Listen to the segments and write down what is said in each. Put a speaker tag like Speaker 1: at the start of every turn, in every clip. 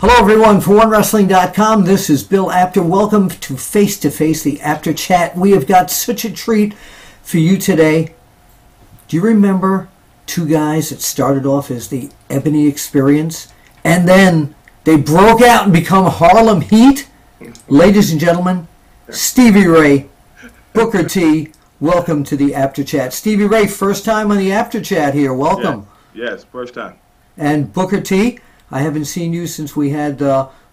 Speaker 1: Hello everyone, for OneWrestling.com, this is Bill Apter. Welcome to Face, the Apter Chat. We have got such a treat for you today. Do you remember two guys that started off as the Ebony Experience, and then they broke out and become Harlem Heat? Ladies and gentlemen, Stevie Ray, Booker T, welcome to the Apter Chat. Stevie Ray, first time on the Apter Chat here. Welcome.
Speaker 2: Yes, first time.
Speaker 1: And Booker T, I haven't seen you since we had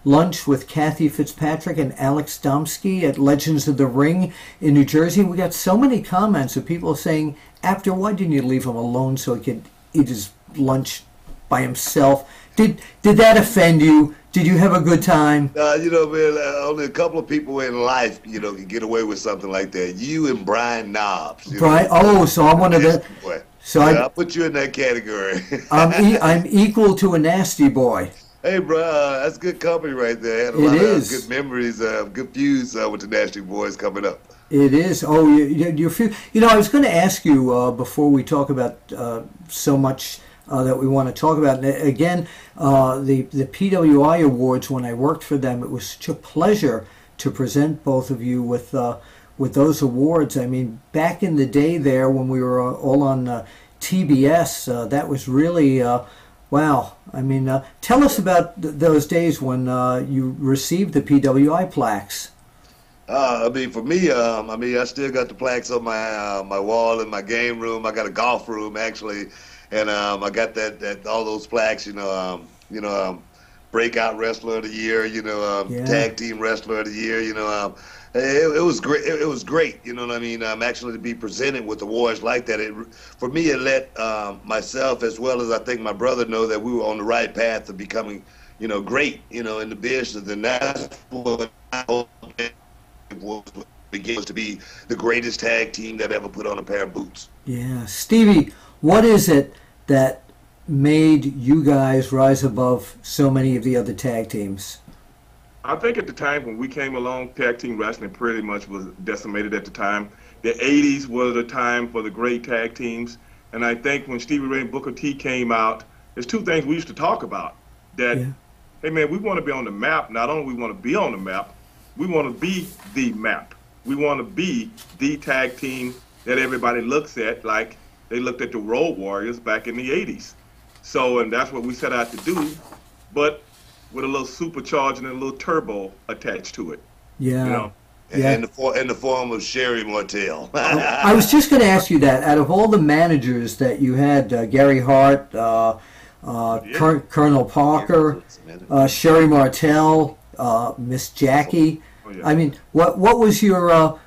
Speaker 1: lunch with Kathy Fitzpatrick and Alex Domsky at Legends of the Ring in New Jersey. We got so many comments of people saying, Apter, why didn't you leave him alone so he could eat his lunch by himself? Did that offend you? Did you have a good time?
Speaker 3: You know, man, only a couple of people in life, you know, can get away with something like that. You and Brian Knobs.
Speaker 1: Brian, so I'm one of the...
Speaker 3: So yeah, I'll put you in that category.
Speaker 1: I'm equal to a nasty boy.
Speaker 3: Hey, bro, that's good company right there. I had a lot of good memories, good feuds with the Nasty Boys coming up.
Speaker 1: It is. Oh, your feud. You know, I was going to ask you before we talk about so much that we want to talk about. Again, the PWI Awards, when I worked for them, it was such a pleasure to present both of you with those awards. I mean, back in the day there when we were all on TBS, that was really, wow. I mean, tell us about those days when you received the PWI plaques.
Speaker 3: I mean, for me, I still got the plaques on my wall in my game room. I got a golf room, actually, and I got that all those plaques, breakout wrestler of the year, tag team wrestler of the year, it was great. It was great, you know what I mean? Actually, to be presented with awards like that, for me, it let myself as well as I think my brother know that we were on the right path of becoming, great, in the business, and that's what I hope was to be the greatest tag team that ever put on a pair of boots.
Speaker 1: Yeah, Stevie, what is it that made you guys rise above so many of the other tag teams?
Speaker 2: I think at the time when we came along, tag team wrestling pretty much was decimated at the time. The 80s was the time for the great tag teams. And I think when Stevie Ray and Booker T came out, there's two things we used to talk about. That, hey man, we want to be on the map. Not only we want to be on the map, we want to be the map. We want to be the tag team that everybody looks at like they looked at the Road Warriors back in the 80s. So, and that's what we set out to do. But with a little supercharging and a little turbo attached to it.
Speaker 1: Yeah.
Speaker 3: In the form of Sherry Martel.
Speaker 1: I was just going to ask you that. Out of all the managers that you had, Gary Hart, Colonel Parker, Sherry Martel, Miss Jackie. I mean, what was your?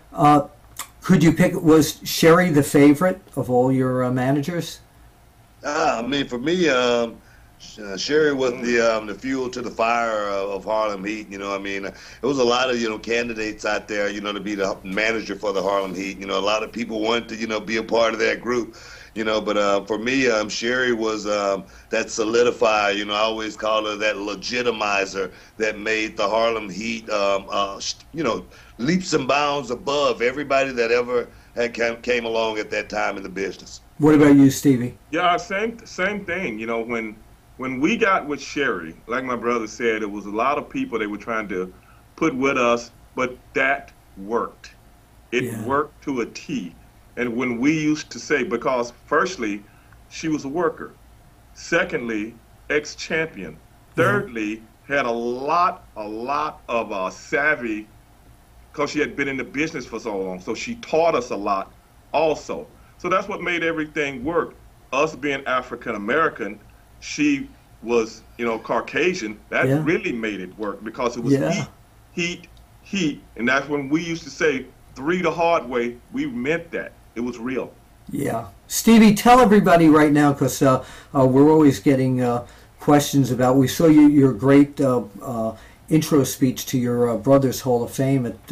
Speaker 1: Could you pick? Was Sherry the favorite of all your managers?
Speaker 3: I mean, for me, Sherry was the fuel to the fire of Harlem Heat. There was a lot of candidates out there, to be the manager for the Harlem Heat. A lot of people wanted to be a part of that group. But for me, Sherry was that solidifier. I always call her that legitimizer that made the Harlem Heat, leaps and bounds above everybody that ever had came along at that time in the business.
Speaker 1: What about you, Stevie?
Speaker 2: Yeah, same thing. When we got with Sherry, like my brother said, it was a lot of people they were trying to put with us, but that worked. It worked to a T. And when we used to say, because firstly, she was a worker. Secondly, ex-champion. Thirdly, had a lot of savvy, because she had been in the business for so long. So she taught us a lot also. So that's what made everything work. Us being African-American, she was, Caucasian. That really made it work because it was heat. And that's when we used to say, 3 the hard way. We meant that. It was real.
Speaker 1: Yeah. Stevie, tell everybody right now, because we're always getting questions about, we saw your great intro speech to your brother's Hall of Fame at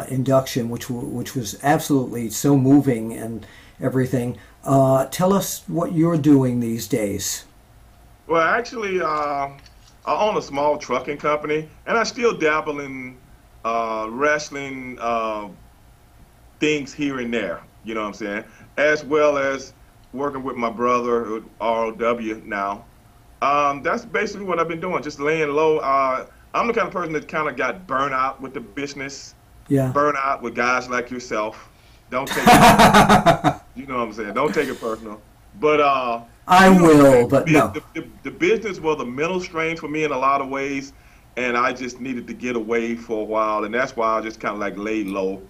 Speaker 1: induction, which was absolutely so moving and everything. Tell us what you're doing these days.
Speaker 2: Well, actually, I own a small trucking company, and I still dabble in wrestling things here and there, you know what I'm saying? As well as working with my brother at ROW now. That's basically what I've been doing, just laying low. I'm the kind of person that kind of got burnt out with the business,
Speaker 1: Yeah.
Speaker 2: burnt out with guys like yourself. Don't take it personal. You know what I'm saying? Don't take it personal. But
Speaker 1: I
Speaker 2: you know,
Speaker 1: will, but no.
Speaker 2: the business was a mental strain for me in a lot of ways, and I just needed to get away for a while, and that's why I just kind of like laid low.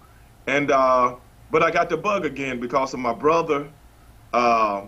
Speaker 2: And but I got the bug again because of my brother. Uh,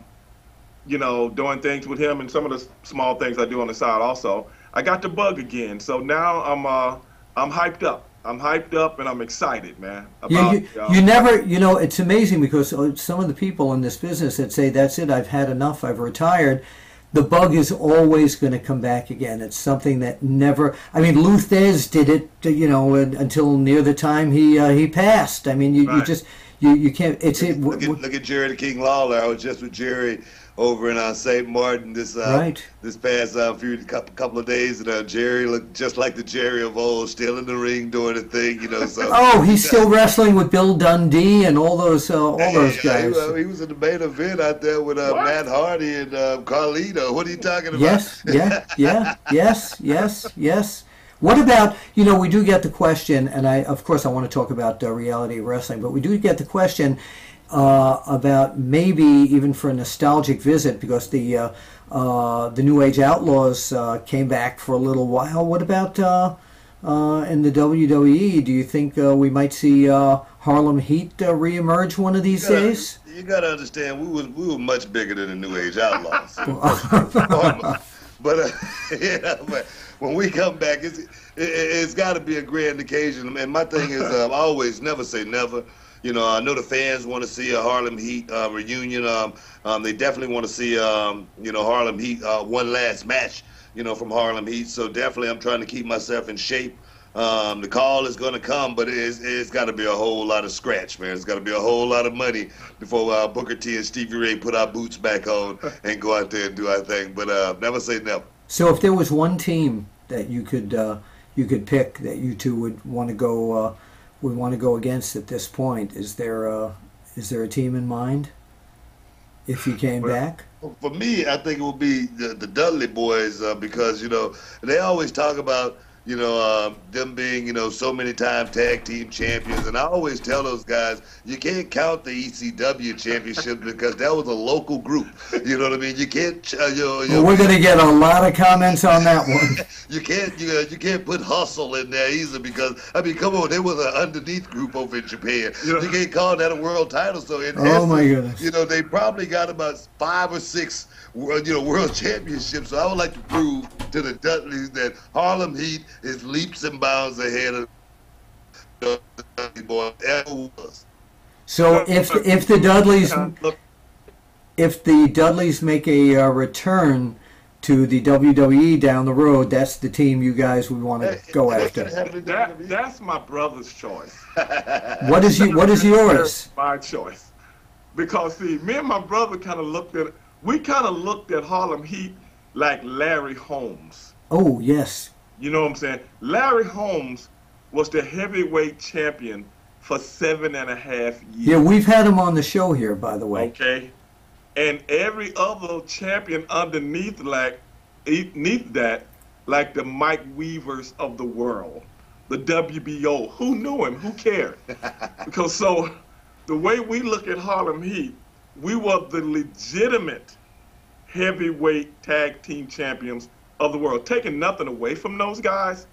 Speaker 2: doing things with him and some of the small things I do on the side also. I got the bug again. So now I'm hyped up. I'm hyped up and I'm excited, man.
Speaker 1: Yeah,
Speaker 2: About
Speaker 1: you never, it's amazing because some of the people in this business that say, that's it, I've had enough, I've retired, the bug is always going to come back again. It's something that never, I mean, Luthez did it, until near the time he passed. I mean, you
Speaker 2: right.
Speaker 1: just, you can't,
Speaker 3: Look at Jerry the King Lawler. I was just with Jerry over in St. Martin this
Speaker 1: right.
Speaker 3: this past couple of days, and Jerry looked just like the Jerry of old, still in the ring doing the thing, So
Speaker 1: oh, he's still wrestling with Bill Dundee and all those guys.
Speaker 3: He was in the main event out there with Matt Hardy and Carlito. What are you talking about?
Speaker 1: Yes. What about, we do get the question, and of course I want to talk about reality wrestling, but we do get the question about maybe even for a nostalgic visit because the New Age Outlaws came back for a little while. What about in the WWE? Do you think we might see Harlem Heat reemerge one of these days?
Speaker 3: You gotta understand, we were much bigger than the New Age Outlaws. But but when we come back, it's got to be a grand occasion. And my thing is, I always never say never. I know the fans want to see a Harlem Heat reunion. They definitely want to see, Harlem Heat one last match, from Harlem Heat. So definitely, I'm trying to keep myself in shape. The call is going to come, but it's got to be a whole lot of scratch, man. It's got to be a whole lot of money before Booker T and Stevie Ray put our boots back on and go out there and do our thing. But never say never.
Speaker 1: So if there was one team that you could pick that you two would want to go against at this point, is there a team in mind if you came back?
Speaker 3: For me, I think it would be the Dudley boys because they always talk about them being so many time tag team champions, and I always tell those guys you can't count the ECW championship because that was a local group. You know what I mean? You can't.
Speaker 1: Well, we're gonna get a lot of comments on that one.
Speaker 3: You can't put Hustle in there either because come on, they was an underneath group over in Japan. You can't call that a world title. So in essence,
Speaker 1: my goodness,
Speaker 3: they probably got about 5 or 6 world championships. So I would like to prove to the Dudleys that Harlem Heat is leaps and bounds ahead of the Dudley boys ever was.
Speaker 1: So if the Dudleys make a return to the WWE down the road, that's the team you guys would want to go after.
Speaker 2: That's my brother's choice.
Speaker 1: What is yours?
Speaker 2: My choice, because see, me and my brother kind of looked at Harlem Heat like Larry Holmes.
Speaker 1: Oh, yes.
Speaker 2: You know what I'm saying? Larry Holmes was the heavyweight champion for 7.5 years.
Speaker 1: Yeah, we've had him on the show here, by the way.
Speaker 2: Okay. And every other champion underneath that, like the Mike Weavers of the world, the WBO, who knew him? Who cared? Because so the way we look at Harlem Heat, we were the legitimate heavyweight tag team champions of the world, taking nothing away from those guys.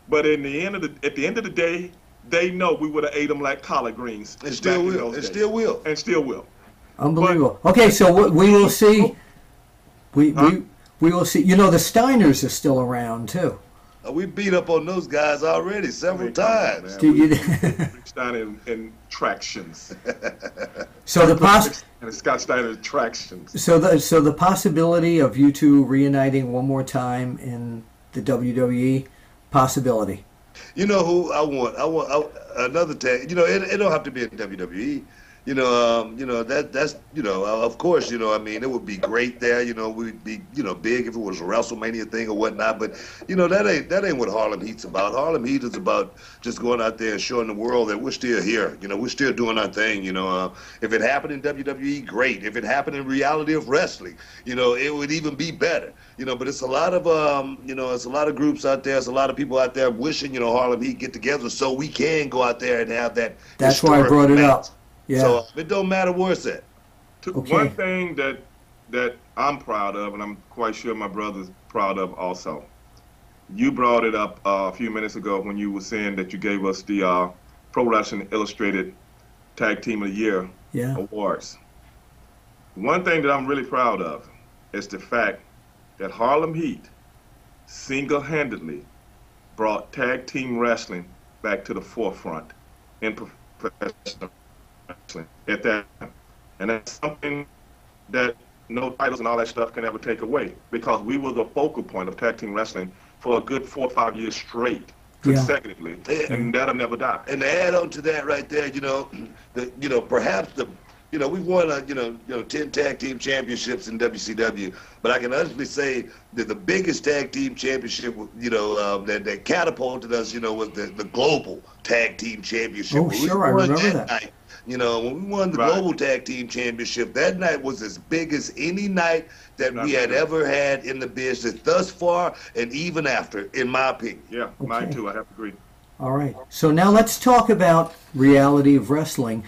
Speaker 2: But at the end of the day, they know we would have ate them like collard greens.
Speaker 3: And still will. And still will.
Speaker 2: And still will.
Speaker 1: Unbelievable. Okay, so we will see. We will see. The Steiners are still around too.
Speaker 3: We beat up on those guys already several times.
Speaker 2: Steiner and tractions.
Speaker 1: So
Speaker 2: and Scott Steiner tractions.
Speaker 1: So the possibility of you two reuniting one more time in the WWE, possibility.
Speaker 3: You know who I want? I want another tag. It don't have to be in WWE. That's of course, I mean, it would be great there. We'd be, big if it was a WrestleMania thing or whatnot. But that ain't what Harlem Heat's about. Harlem Heat is about just going out there and showing the world that we're still here. We're still doing our thing. If it happened in WWE, great. If it happened in reality of wrestling, it would even be better. But it's a lot of it's a lot of groups out there. It's a lot of people out there wishing Harlem Heat get together so we can go out there and have that.
Speaker 1: That's why I brought it up. Yeah.
Speaker 3: So it don't matter where it's at.
Speaker 2: Okay. One thing that I'm proud of, and I'm quite sure my brother's proud of also. You brought it up a few minutes ago when you were saying that you gave us the Pro Wrestling Illustrated Tag Team of the Year awards. One thing that I'm really proud of is the fact that Harlem Heat single-handedly brought tag team wrestling back to the forefront in professional wrestling at that time. And that's something that no titles and all that stuff can ever take away, because we were the focal point of tag team wrestling for a good 4 or 5 years straight, consecutively, and that'll never die.
Speaker 3: And to add on to that right there, perhaps we won 10 tag team championships in WCW, but I can honestly say that the biggest tag team championship, that catapulted us, was the global tag team championship.
Speaker 1: Oh, sure, I remember that.
Speaker 3: Night. When we won the global tag team championship, that night was as big as any night that we had ever had in the business thus far, and even after, in my opinion.
Speaker 2: Yeah, mine too. I have to agree.
Speaker 1: All right. So now let's talk about reality of wrestling.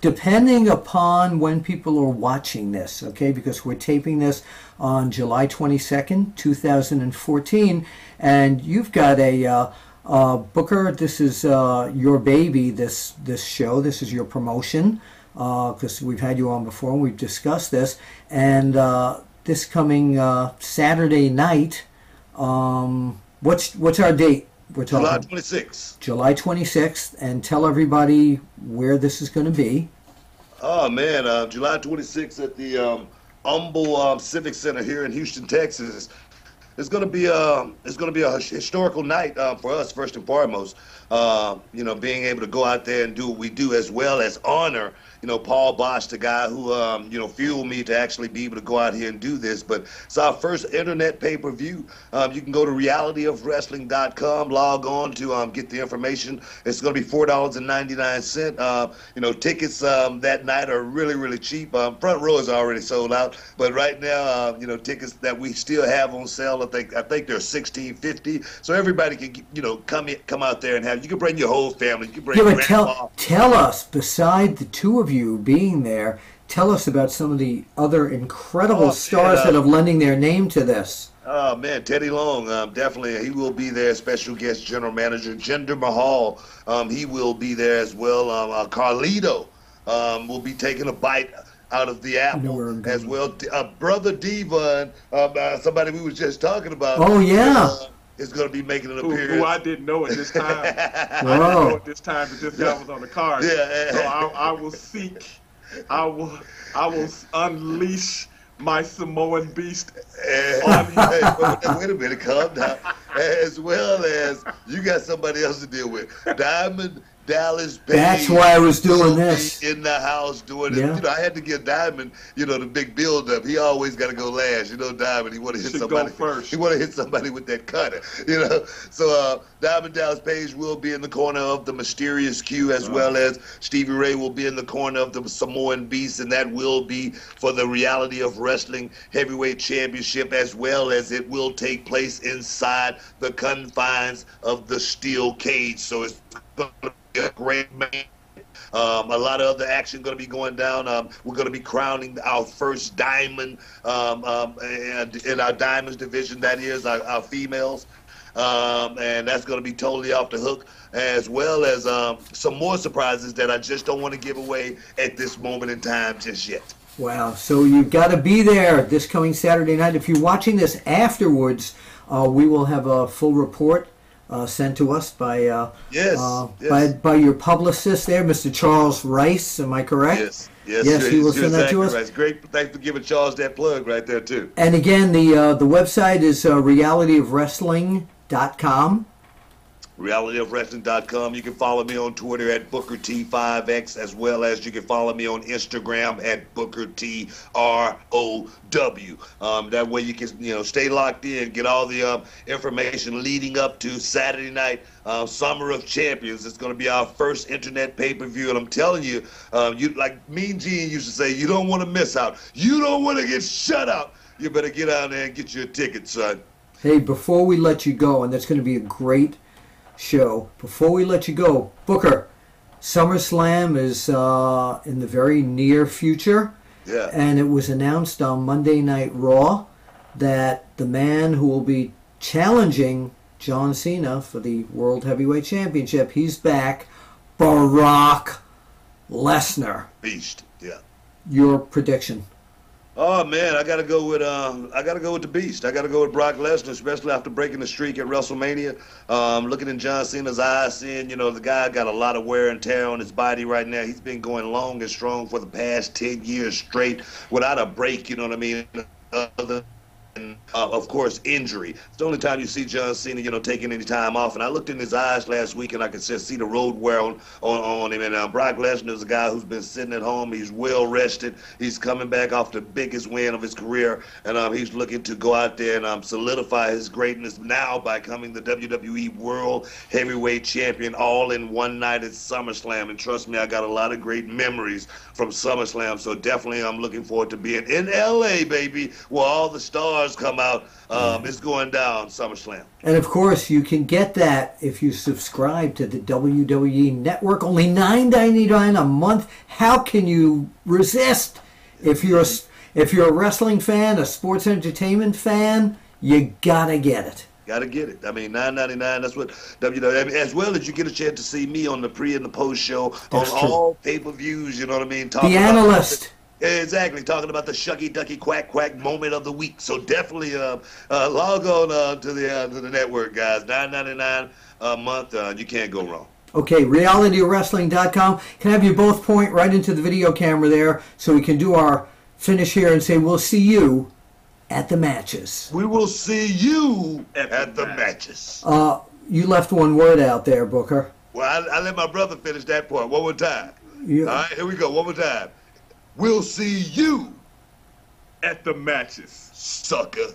Speaker 1: Depending upon when people are watching this, okay, because we're taping this on July 22nd, 2014, and you've got a Booker, this is your baby, this show. This is your promotion, because we've had you on before and we've discussed this. And this coming Saturday night, what's our date? We're talking
Speaker 3: July 26th.
Speaker 1: July 26th, and tell everybody where this is going to be.
Speaker 3: Oh man, July 26th at the Humble Civic Center here in Houston, Texas. It's going to be a historical night for us, first and foremost. Being able to go out there and do what we do, as well as honor, Paul Bosch, the guy who, fueled me to actually be able to go out here and do this. But it's our first internet pay-per-view. You can go to realityofwrestling.com, log on to get the information. It's going to be $4.99. Tickets that night are really, really cheap. Front row is already sold out, but right now, tickets that we still have on sale, I think they're $16.50. So everybody can, come out there and have. You can bring your whole family. You can bring grandma.
Speaker 1: Tell us, beside the two of you being there, tell us about some of the other incredible stars that have lending their name to this.
Speaker 3: Oh man, Teddy Long, definitely, he will be there. Special guest general manager Jinder Mahal, he will be there as well. Carlito will be taking a bite out of the apple as well. Brother Devon, somebody we was just talking about.
Speaker 1: Oh yeah.
Speaker 3: Is going to be making an appearance.
Speaker 2: Who I didn't know at this time. I didn't know at this time that this guy was on the card.
Speaker 3: Yeah.
Speaker 2: So I will seek. I will unleash my Samoan beast on him.
Speaker 3: Wait a minute, calm down. As well as you got somebody else to deal with. Diamond Dallas Page.
Speaker 1: That's why I was doing this.
Speaker 3: In the house doing it. I had to give Diamond, the big build up. He always got to go last. Diamond, he want to hit somebody
Speaker 2: first.
Speaker 3: He want to hit somebody with that cutter. So Diamond Dallas Page will be in the corner of the Mysterious Q, as well as Stevie Ray will be in the corner of the Samoan Beast, and that will be for the Reality of Wrestling Heavyweight Championship, as well as it will take place inside the confines of the steel cage. So it's going to be a great match. A lot of other action going to be going down. We're going to be crowning our first diamond in our diamonds division. That is our females. And that's going to be totally off the hook, as well as some more surprises that I just don't want to give away at this moment in time just yet.
Speaker 1: Wow. So you've got to be there this coming Saturday night. If you're watching this afterwards, we will have a full report sent to us by by your publicist there, Mr. Charles Rice. Am I correct?
Speaker 3: Yes,
Speaker 1: he will send that to us.
Speaker 3: Right. Great. Thanks for giving Charles that plug right there too.
Speaker 1: And again, the website is realityofwrestling.com.
Speaker 3: realityofwrestling.com. You can follow me on Twitter at Booker T5X, as well as you can follow me on Instagram at Booker TROW. That way you can stay locked in, get all the information leading up to Saturday night, Summer of Champions. It's going to be our first internet pay-per-view, and I'm telling you, you like Mean Gene used to say, you don't want to miss out. You don't want to get shut out. You better get out there and get your ticket, son.
Speaker 1: Hey, before we let you go, and that's going to be a great show, before we let you go, Booker, SummerSlam is in the very near future.
Speaker 3: Yeah.
Speaker 1: And it was announced on Monday Night Raw that the man who will be challenging John Cena for the World Heavyweight Championship, he's back, Brock Lesnar.
Speaker 3: Beast, yeah.
Speaker 1: Your prediction?
Speaker 3: Oh man, I gotta go with the Beast. I gotta go with Brock Lesnar, especially after breaking the streak at WrestleMania. Looking in John Cena's eyes, seeing the guy got a lot of wear and tear on his body right now. He's been going long and strong for the past 10 years straight without a break. You know what I mean? Other than, of course, injury. It's the only time you see John Cena, taking any time off. And I looked in his eyes last week, and I could just see the road wear on him. And Brock Lesnar is a guy who's been sitting at home. He's well rested. He's coming back off the biggest win of his career, and he's looking to go out there and solidify his greatness now by becoming the WWE World Heavyweight Champion all in one night at SummerSlam. And trust me, I got a lot of great memories from SummerSlam. So definitely, I'm looking forward to being in LA, baby, where all the stars come out. It's going down, SummerSlam.
Speaker 1: And of course, you can get that if you subscribe to the WWE Network. Only $9.99 a month. How can you resist? If you're a wrestling fan, a sports entertainment fan, you gotta get it.
Speaker 3: Gotta get it. I mean, $9.99. That's what WWE. As well as you get a chance to see me on the pre and the post show on all pay-per-views. You know what I mean?
Speaker 1: The analyst.
Speaker 3: Exactly, talking about the shucky ducky quack quack moment of the week. So definitely log on to the network, guys. $9.99 a month. You can't go wrong.
Speaker 1: Okay, realitywrestling.com. Can I have you both point right into the video camera there so we can do our finish here and say we'll see you at the matches.
Speaker 3: We will see you at the matches.
Speaker 1: You left one word out there, Booker.
Speaker 3: Well, I let my brother finish that part one more time. All right, here we go. One more time. We'll see you
Speaker 2: at the matches,
Speaker 3: sucker.